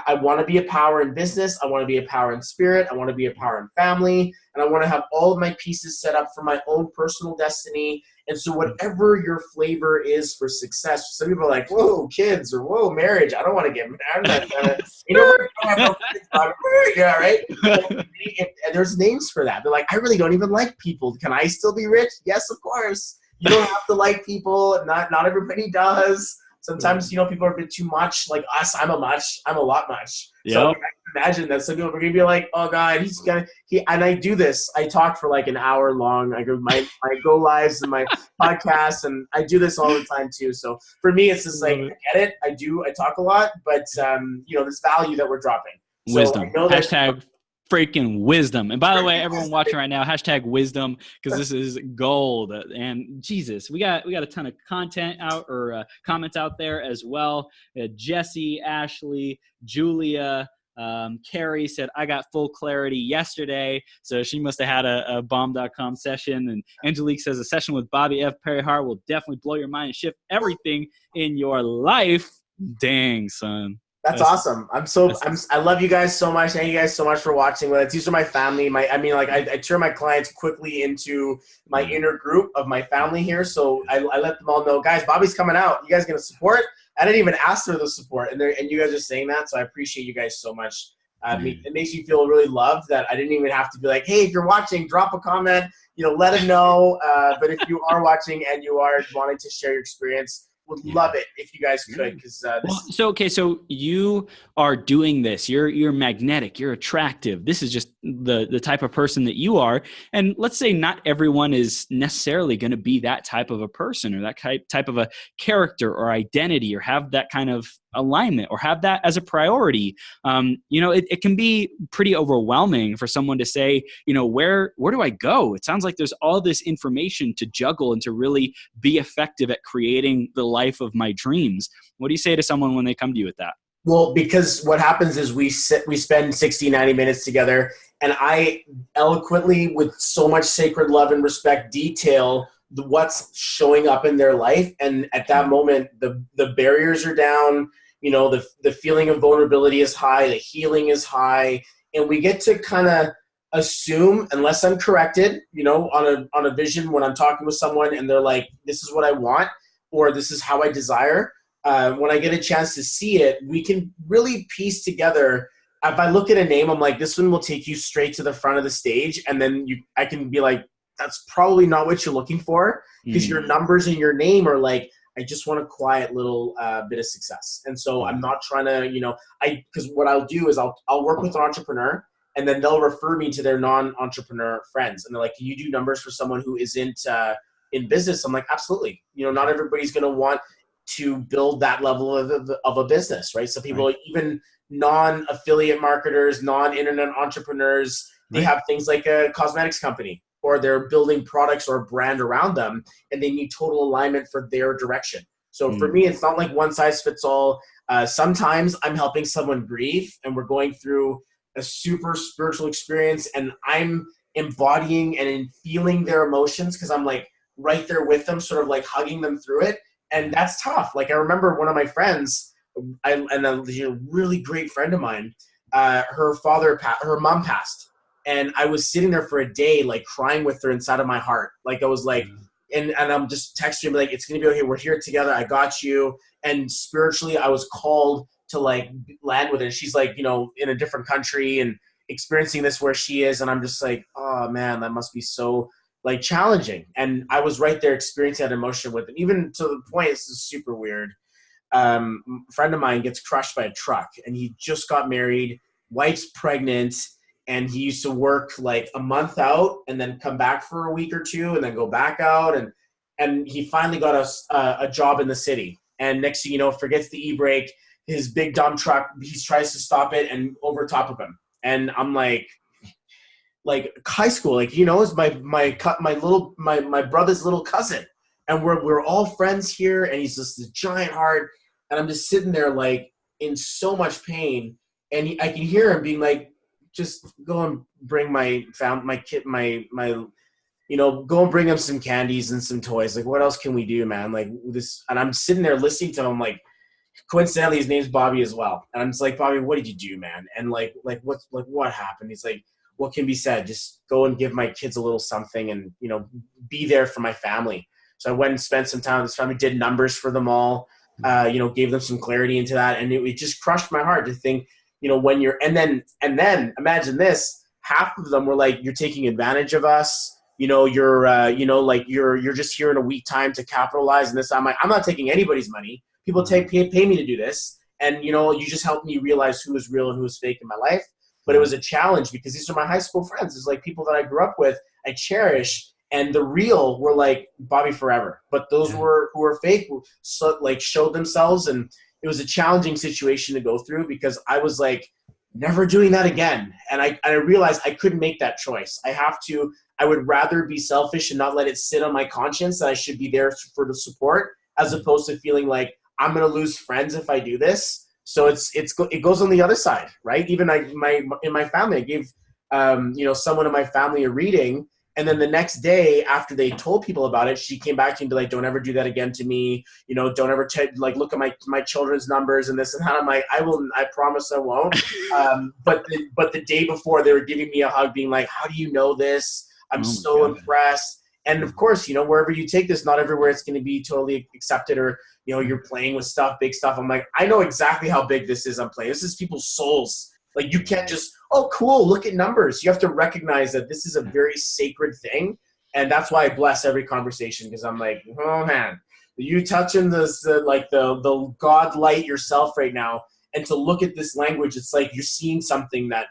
I want to be a power in business. I want to be a power in spirit. I want to be a power in family. And I want to have all of my pieces set up for my own personal destiny. And so whatever your flavor is for success, some people are like, whoa, kids, or whoa, marriage. I don't want to get married. I'm not gonna, I don't have no kids, yeah, right? And there's names for that. They're like, I really don't even like people. Can I still be rich? Yes, of course. You don't have to like people. Not everybody does. Sometimes, people are a bit too much. Like us, I'm a lot much. Yep. So I can imagine that some people are going to be like, oh God, and I do this. I talk for like an hour long. I go my go lives and my podcasts, and I do this all the time too. So for me, it's just like, I get it. I talk a lot, but this value that we're dropping. Wisdom. So hashtag freaking wisdom. And by the way, everyone watching right now, hashtag wisdom, because this is gold. And Jesus, we got a ton of content out, or comments out there as well. Jesse, Ashley, Julia, Carrie said, I got full clarity yesterday. So she must have had a bomb.com session. And Angelique says, a session with Bobby F. Parihar will definitely blow your mind and shift everything in your life. Dang, son. That's awesome. I love you guys so much. Thank you guys so much for watching. These are my family. I turn my clients quickly into my inner group of my family here. So I let them all know, guys, Bobby's coming out. You guys going to support? I didn't even ask for the support. And you guys are saying that. So I appreciate you guys so much. It makes you feel really loved that I didn't even have to be like, hey, if you're watching, drop a comment, let them know. But if you are watching and you are wanting to share your experience, would love it if you guys could, because so you are doing this. You're magnetic. You're attractive. This is just the type of person that you are. And let's say not everyone is necessarily going to be that type of a person or that type of a character or identity or have that kind of alignment or have that as a priority. It can be pretty overwhelming for someone to say, where do I go? It sounds like there's all this information to juggle and to really be effective at creating the life of my dreams. What do you say to someone when they come to you with that? Well, because what happens is we spend 60, 90 minutes together, and I eloquently, with so much sacred love and respect, detail what's showing up in their life. And at that moment, the barriers are down, the feeling of vulnerability is high, the healing is high, and we get to kind of assume, unless I'm corrected, on a vision when I'm talking with someone and they're like, this is what I want, or this is how I desire. When I get a chance to see it, we can really piece together. If I look at a name, I'm like, this one will take you straight to the front of the stage. And then I can be like, that's probably not what you're looking for, because your numbers in your name are like, I just want a quiet little bit of success. And so I'm not trying to, because what I'll do is I'll work with an entrepreneur, and then they'll refer me to their non-entrepreneur friends. And they're like, can you do numbers for someone who isn't in business? I'm like, absolutely. Not everybody's going to want to build that level of a business, right? So people, even non-affiliate marketers, non-internet entrepreneurs, they have things like a cosmetics company, or they're building products or a brand around them, and they need total alignment for their direction. So for me, it's not like one size fits all. Sometimes I'm helping someone grieve, and we're going through a super spiritual experience, and I'm embodying and feeling their emotions because I'm like right there with them, sort of like hugging them through it. And that's tough. Like I remember one of my friends, a really great friend of mine, her mom passed. And I was sitting there for a day, like crying with her inside of my heart. Like I was like, and I'm just texting her like, it's going to be okay. We're here together. I got you. And spiritually, I was called to like land with her. She's like, in a different country and experiencing this where she is. And I'm just like, oh man, that must be so like challenging. And I was right there experiencing that emotion with them, even to the point, this is super weird. A friend of mine gets crushed by a truck, and he just got married, wife's pregnant, and he used to work like a month out and then come back for a week or two and then go back out. And he finally got a job in the city. And next thing you know, forgets the e-brake, his big dumb truck, he tries to stop it and over top of him. And I'm like high school, is my brother's little cousin, and we're all friends here, and he's just a giant heart, and I'm just sitting there like in so much pain, and I can hear him being like, just go and bring my kid, go and bring him some candies and some toys. Like, what else can we do, man? Like this, and I'm sitting there listening to him. Like, coincidentally, his name's Bobby as well, and I'm just like, Bobby, what did you do, man? And what happened? He's like, what can be said? Just go and give my kids a little something, and be there for my family. So I went and spent some time with his family, did numbers for them all, gave them some clarity into that, and it just crushed my heart to think, when you're and then imagine this, half of them were like, you're taking advantage of us, you're just here in a week time to capitalize, and this. I'm like, I'm not taking anybody's money. People pay me to do this, and you just helped me realize who was real and who was fake in my life. But it was a challenge because these are my high school friends. It's like people that I grew up with, I cherish, and the real were like Bobby forever. But those who were fake, showed themselves, and it was a challenging situation to go through because I was like, never doing that again. And I realized I couldn't make that choice. I would rather be selfish and not let it sit on my conscience that I should be there for the support, as opposed to feeling like I'm going to lose friends if I do this. So it goes on the other side, right? Even in my family, I gave someone in my family a reading, and then the next day after they told people about it, she came back to me and be like, "Don't ever do that again to me. Don't ever look at my children's numbers and this and that." I'm like, I promise I won't. But the day before, they were giving me a hug, being like, "How do you know this? I'm so impressed." And of course, wherever you take this, not everywhere it's going to be totally accepted, or you're playing with stuff, big stuff. I'm like, I know exactly how big this is. I'm playing. This is people's souls Like you can't just, oh, cool, look at numbers. You have to recognize that this is a very sacred thing. And that's why I bless every conversation, because I'm like, oh man, you touching this, the God light yourself right now. And to look at this language, it's like you're seeing something that,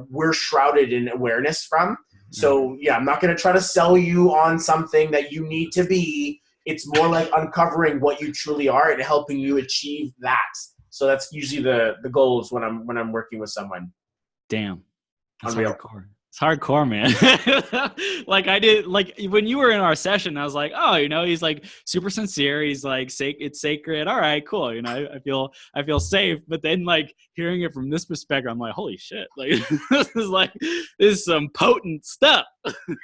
we're shrouded in awareness from. So yeah, I'm not going to try to sell you on something that you need to be. It's more like uncovering what you truly are and helping you achieve that. So that's usually the goals when I'm working with someone. Damn. That's Unreal. hardcore. It's hardcore, man. Like I did, like when you were in our session, I was like, oh, he's like super sincere. He's like, it's sacred. All right, cool. I feel safe. But then like hearing it from this perspective, I'm like, holy shit. Like this is some potent stuff.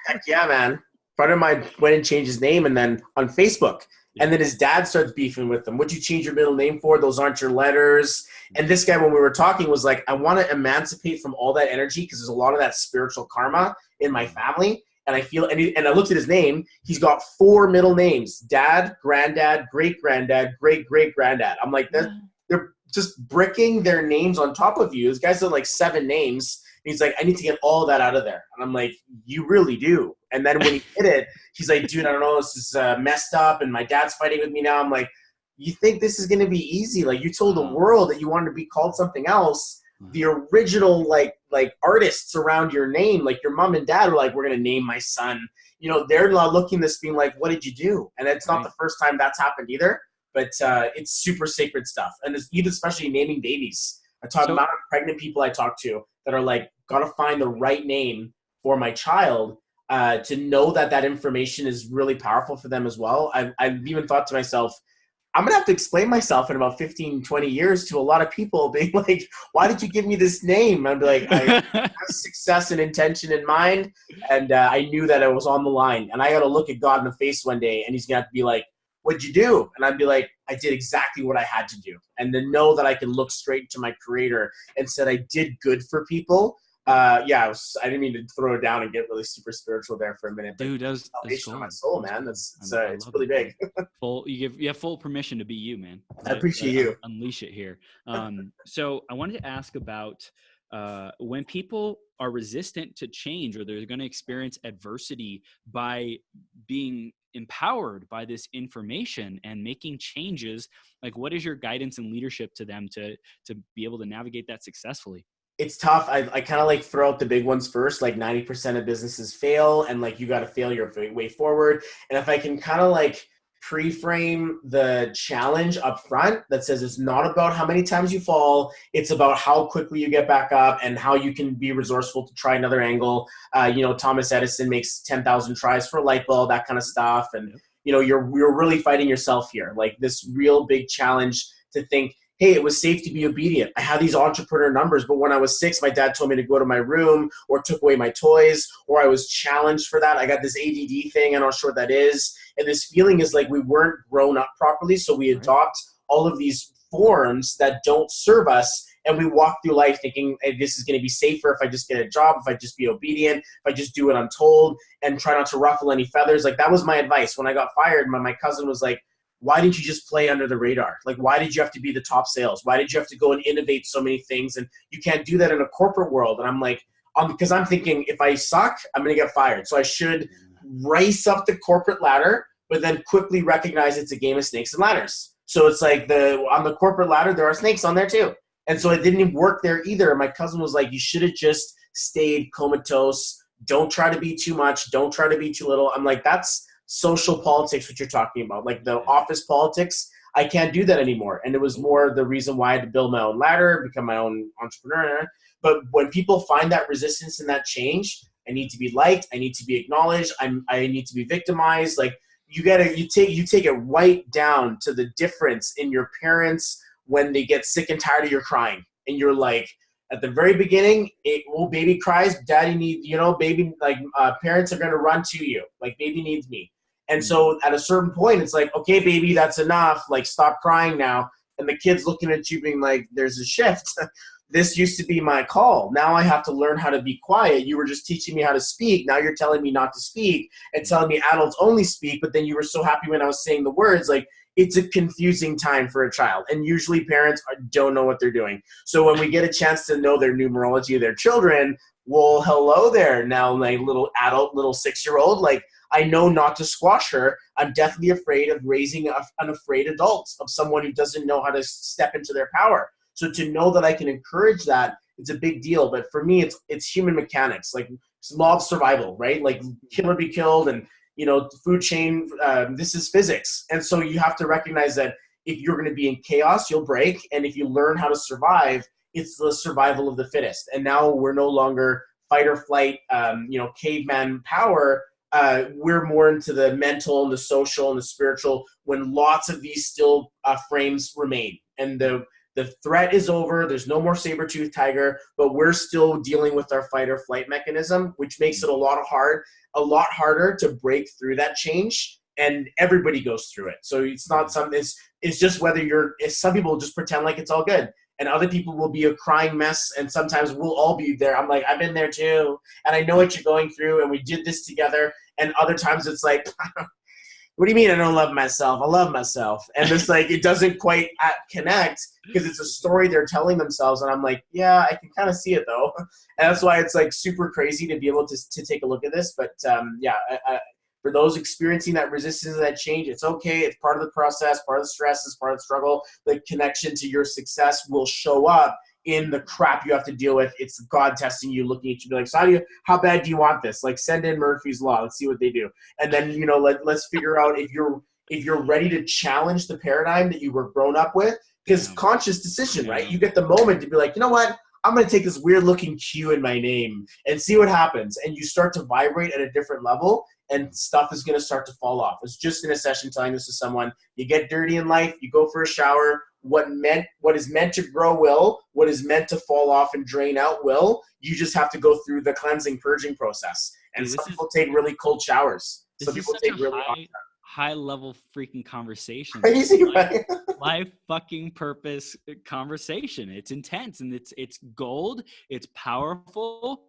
Heck yeah, man. Friend of mine went and changed his name, and then on Facebook. And then his dad starts beefing with him. What'd you change your middle name for? Those aren't your letters. And this guy, when we were talking, was like, I want to emancipate from all that energy because there's a lot of that spiritual karma in my family. And I feel, and I looked at his name. He's got 4 middle names: dad, granddad, great-granddad, great-great-granddad. I'm like, they're just bricking their names on top of you. This guy's done like 7 names. And he's like, I need to get all that out of there. And I'm like, you really do. And then when he did it, he's like, dude, I don't know, this is messed up, and my dad's fighting with me now. I'm like, you think this is going to be easy? Like, you told the world that you wanted to be called something else. The original, like artists around your name, like your mom and dad were like, we're going to name my son. They're looking at this being like, what did you do? And it's not the first time that's happened either. But it's super sacred stuff. And it's even especially naming babies. I talk about pregnant people I talk to that are like, got to find the right name for my child. To know that information is really powerful for them as well. I've even thought to myself, I'm going to have to explain myself in about 15, 20 years to a lot of people being like, why did you give me this name? I'd be like, I have success and intention in mind. And I knew that I was on the line. And I got to look at God in the face one day, and he's going to have to be like, what'd you do? And I'd be like, I did exactly what I had to do. And to know that I can look straight to my creator and said I did good for people. I didn't mean to throw it down and get really super spiritual there for a minute. Dude, that's my soul, man. It's really big. You have full permission to be you, man. I appreciate you. Unleash it here. So I wanted to ask about when people are resistant to change, or they're going to experience adversity by being empowered by this information and making changes. Like, what is your guidance and leadership to them to be able to navigate that successfully? It's tough. I kind of like throw out the big ones first. Like 90% of businesses fail, and like you got to fail your way forward. And if I can kind of like pre-frame the challenge up front that says it's not about how many times you fall, it's about how quickly you get back up and how you can be resourceful to try another angle. Thomas Edison makes 10,000 tries for a light bulb, that kind of stuff. And you're really fighting yourself here. Like this real big challenge to think, hey, it was safe to be obedient. I had these entrepreneur numbers, but when I was 6, my dad told me to go to my room or took away my toys, or I was challenged for that. I got this ADD thing. I'm not sure what that is. And this feeling is like we weren't grown up properly, so we adopt all of these forms that don't serve us, and we walk through life thinking, hey, this is going to be safer if I just get a job, if I just be obedient, if I just do what I'm told, and try not to ruffle any feathers. Like that was my advice. When I got fired, my cousin was like, why didn't you just play under the radar? Like, why did you have to be the top sales? Why did you have to go and innovate so many things? And you can't do that in a corporate world. And I'm like, because I'm thinking if I suck, I'm going to get fired. So I should race up the corporate ladder, but then quickly recognize it's a game of snakes and ladders. So it's like on the corporate ladder, there are snakes on there too. And so it didn't even work there either. My cousin was like, you should have just stayed comatose. Don't try to be too much. Don't try to be too little. I'm like, that's social politics, what you're talking about, like the office politics. I can't do that anymore. And it was more the reason why I had to build my own ladder, become my own entrepreneur. But when people find that resistance and that change, I need to be liked. I need to be acknowledged. I need to be victimized. Like you take it right down to the difference in your parents when they get sick and tired of your crying. And you're like, at the very beginning, baby cries, daddy needs, baby, like parents are going to run to you. Like baby needs me. And so at a certain point, it's like, okay, baby, that's enough. Like, stop crying now. And the kid's looking at you being like, there's a shift. This used to be my call. Now I have to learn how to be quiet. You were just teaching me how to speak. Now you're telling me not to speak and telling me adults only speak. But then you were so happy when I was saying the words. Like, it's a confusing time for a child. And usually parents don't know what they're doing. So when we get a chance to know their numerology of their children, well, hello there. Now, like little adult, little 6-year-old, like I know not to squash her. I'm deathly afraid of raising an afraid adult, of someone who doesn't know how to step into their power. So to know that I can encourage that, it's a big deal. But for me, it's human mechanics, like law of survival, right? Like kill or be killed, and food chain. This is physics, and so you have to recognize that if you're going to be in chaos, you'll break, and if you learn how to survive, it's the survival of the fittest. And now we're no longer fight or flight, caveman power. We're more into the mental and the social and the spiritual, when lots of these still frames remain. And the threat is over. There's no more saber-toothed tiger, but we're still dealing with our fight or flight mechanism, which makes it a lot harder to break through that change. And everybody goes through it. So it's not something, it's just whether some people just pretend like it's all good. And other people will be a crying mess, and sometimes we'll all be there. I'm like, I've been there too, and I know what you're going through, and we did this together. And other times it's like, what do you mean I don't love myself? I love myself. And it's like, it doesn't quite connect because it's a story they're telling themselves. And I'm like, yeah, I can kind of see it though. And that's why it's like super crazy to be able to take a look at this. But for those experiencing that resistance and that change, it's okay. It's part of the process, part of the stress, is part of the struggle. The connection to your success will show up in the crap you have to deal with. It's God testing you, looking at you, be like, so how bad do you want this? Like, send in Murphy's Law. Let's see what they do. And then, let's figure out if you're ready to challenge the paradigm that you were grown up with, because conscious decision, right? You get the moment to be like, you know what? I'm going to take this weird looking Q in my name and see what happens. And you start to vibrate at a different level, and stuff is going to start to fall off. It's just in a session telling this to someone. You get dirty in life, you go for a shower. What is meant to grow will. What is meant to fall off and drain out will. You just have to go through the cleansing, purging process. And some people take really cold showers. Some people take really high level freaking conversation. Crazy, right? Life fucking purpose conversation. It's intense, and it's gold. It's powerful.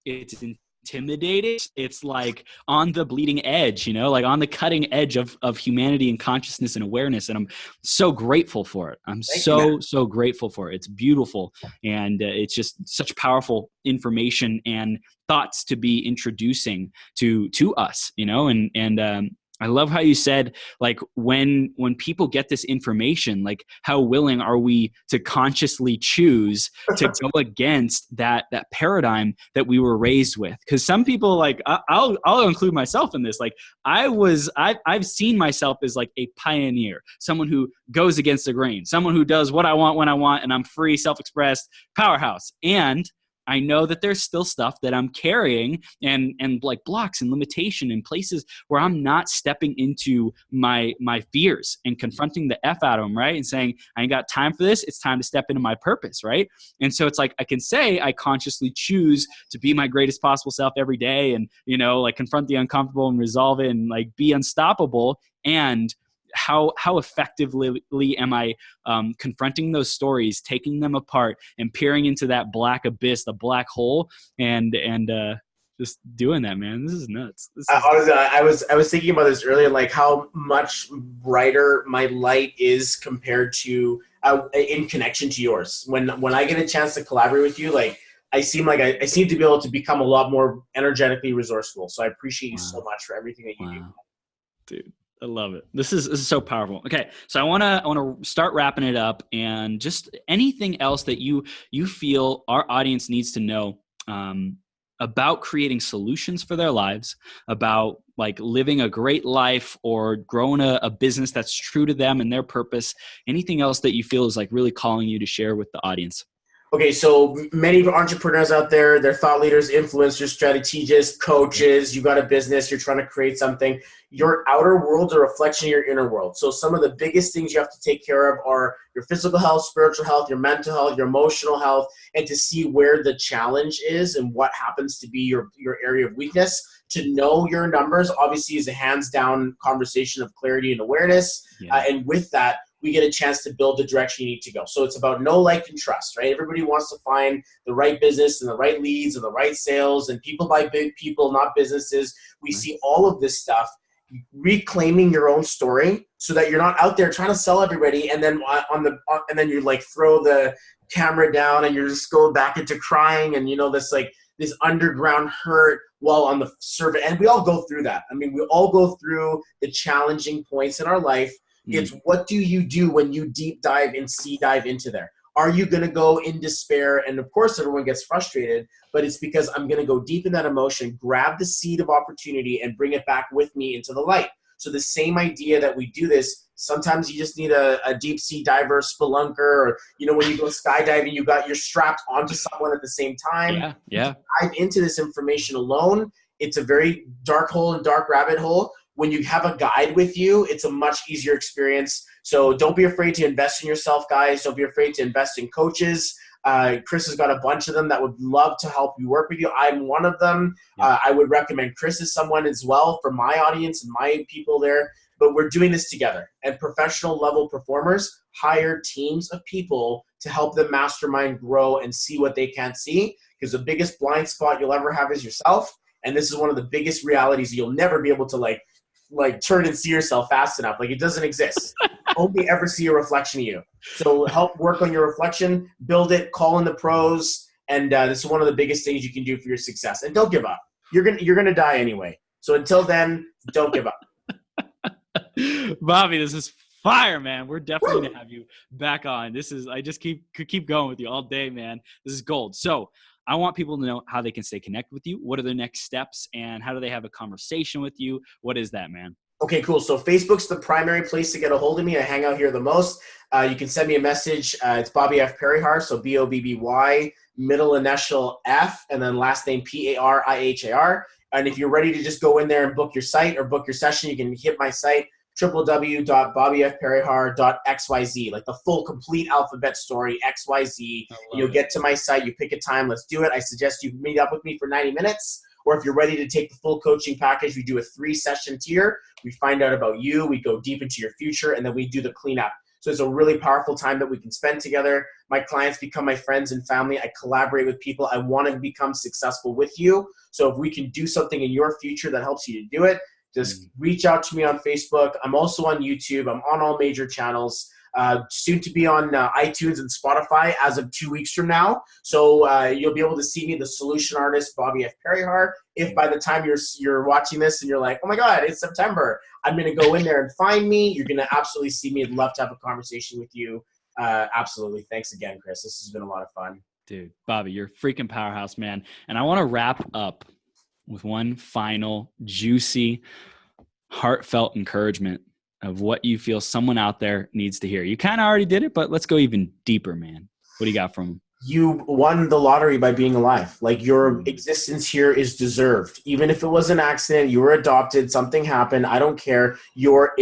It's intimidating. It's like on the bleeding edge, like on the cutting edge of humanity and consciousness and awareness. And I'm so grateful for it. I'm so grateful for it. It's beautiful. And it's just such powerful information and thoughts to be introducing to us, and I love how you said, like, when people get this information, like, how willing are we to consciously choose to go against that paradigm that we were raised with? Because some people, like, I'll include myself in this. Like, I've seen myself as like a pioneer, someone who goes against the grain, someone who does what I want when I want, and I'm free, self-expressed, powerhouse. And I know that there's still stuff that I'm carrying and like blocks and limitation in places where I'm not stepping into my fears and confronting the F out of them, right? And saying, I ain't got time for this. It's time to step into my purpose, right? And so it's like, I can say I consciously choose to be my greatest possible self every day and, like confront the uncomfortable and resolve it and like be unstoppable. And how effectively am I confronting those stories, taking them apart, and peering into that black abyss, the black hole, and just doing that, man. This is nuts. Honestly, I was thinking about this earlier, like how much brighter my light is compared to in connection to yours. When I get a chance to collaborate with you, like I seem to be able to become a lot more energetically resourceful. So I appreciate you so much for everything that you do, dude. I love it. This is so powerful. Okay, so I want to start wrapping it up, and just anything else that you feel our audience needs to know about creating solutions for their lives, about like living a great life or growing a business that's true to them and their purpose. Anything else that you feel is like really calling you to share with the audience? Okay, so many entrepreneurs out there, they're thought leaders, influencers, strategists, coaches. You got a business, you're trying to create something. Your outer world's a reflection of your inner world. So some of the biggest things you have to take care of are your physical health, spiritual health, your mental health, your emotional health, and to see where the challenge is and what happens to be your area of weakness. To know your numbers, obviously, is a hands-down conversation of clarity and awareness. And with that, we get a chance to build the direction you need to go. So it's about know, like, and trust, right? Everybody wants to find the right business and the right leads and the right sales, and people buy big people, not businesses. We see all of this stuff. reclaiming your own story so that you're not out there trying to sell everybody and then and then you like throw the camera down and you're just going back into crying and this like this underground hurt while on the surface. And we all go through that. I mean, we all go through the challenging points in our life. It's what do you do when you deep dive and sea dive into there? Are you going to go in despair? And of course, everyone gets frustrated, but it's because I'm going to go deep in that emotion, grab the seed of opportunity and bring it back with me into the light. So the same idea that we do this, sometimes you just need a deep sea diver, spelunker, or, when you go skydiving, you're strapped onto someone at the same time. Yeah. Dive into this information alone. It's a very dark hole and dark rabbit hole. When you have a guide with you, it's a much easier experience. So don't be afraid to invest in yourself, guys. Don't be afraid to invest in coaches. Chris has got a bunch of them that would love to help you work with you. I'm one of them. I would recommend Chris as someone as well for my audience and my people there. But we're doing this together. And professional level performers hire teams of people to help them mastermind, grow, and see what they can't see. Because the biggest blind spot you'll ever have is yourself. And this is one of the biggest realities you'll never be able to like turn and see yourself fast enough. Like, it doesn't exist. Only ever see a reflection of you. So help work on your reflection, build it, call in the pros, and this is one of the biggest things you can do for your success. And don't give up. You're gonna die anyway. So until then, don't give up. Bobby, this is fire, man. We're definitely gonna have you back on. I just could keep going with you all day, man. This is gold. So I want people to know how they can stay connected with you. What are the next steps and how do they have a conversation with you? What is that, man? Okay, cool. So Facebook's the primary place to get a hold of me. I hang out here the most. You can send me a message. It's Bobby F. Parihar, so Bobby, middle initial F, and then last name Parihar. And if you're ready to just go in there and book your site or book your session, you can hit my site, www.bobbyfparihar.xyz, like the full complete alphabet story, XYZ. You'll get to my site, you pick a time, let's do it. I suggest you meet up with me for 90 minutes. Or if you're ready to take the full coaching package, we do a 3-session tier. We find out about you, we go deep into your future, and then we do the cleanup. So it's a really powerful time that we can spend together. My clients become my friends and family. I collaborate with people. I want to become successful with you. So if we can do something in your future that helps you to do it, just reach out to me on Facebook. I'm also on YouTube. I'm on all major channels. Soon to be on iTunes and Spotify as of 2 weeks from now. So you'll be able to see me, the solution artist, Bobby F. Parihar. If by the time you're watching this and you're like, oh my God, it's September, I'm going to go in there and find me. You're going to absolutely see me. I'd love to have a conversation with you. Absolutely. Thanks again, Chris. This has been a lot of fun. Dude, Bobby, you're a freaking powerhouse, man. And I want to wrap up with one final juicy, heartfelt encouragement of what you feel someone out there needs to hear. You kind of already did it, but let's go even deeper, man. What do you got from them? You won the lottery by being alive. Like, your existence here is deserved. Even if it was an accident, you were adopted, something happened, I don't care. You're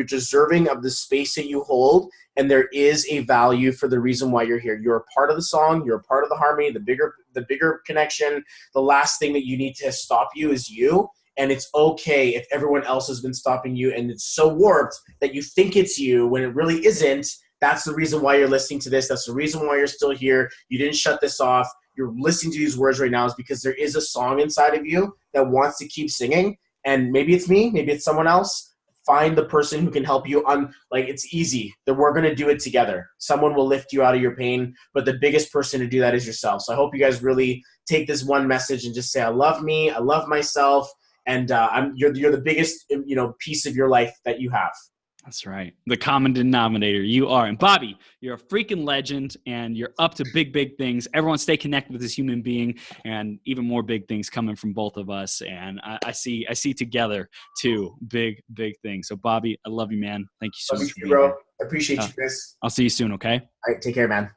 deserving of the space that you hold, and there is a value for the reason why you're here. You're a part of the song, you're a part of the harmony, the bigger connection. The last thing that you need to stop you is you. And it's okay if everyone else has been stopping you and it's so warped that you think it's you when it really isn't. That's the reason why you're listening to this. That's the reason why you're still here. You didn't shut this off. You're listening to these words right now is because there is a song inside of you that wants to keep singing. And maybe it's me, maybe it's someone else. Find the person who can help you it's easy. That we're going to do it together. Someone will lift you out of your pain, but the biggest person to do that is yourself. So I hope you guys really take this one message and just say, I love me. I love myself. And you're the biggest, piece of your life that you have. That's right. The common denominator. You are. And Bobby, you're a freaking legend and you're up to big, big things. Everyone stay connected with this human being and even more big things coming from both of us. And I see together too big, big things. So Bobby, I love you, man. Thank you so much. Love you, bro. I appreciate you, Chris. I'll see you soon. Okay. All right. Take care, man.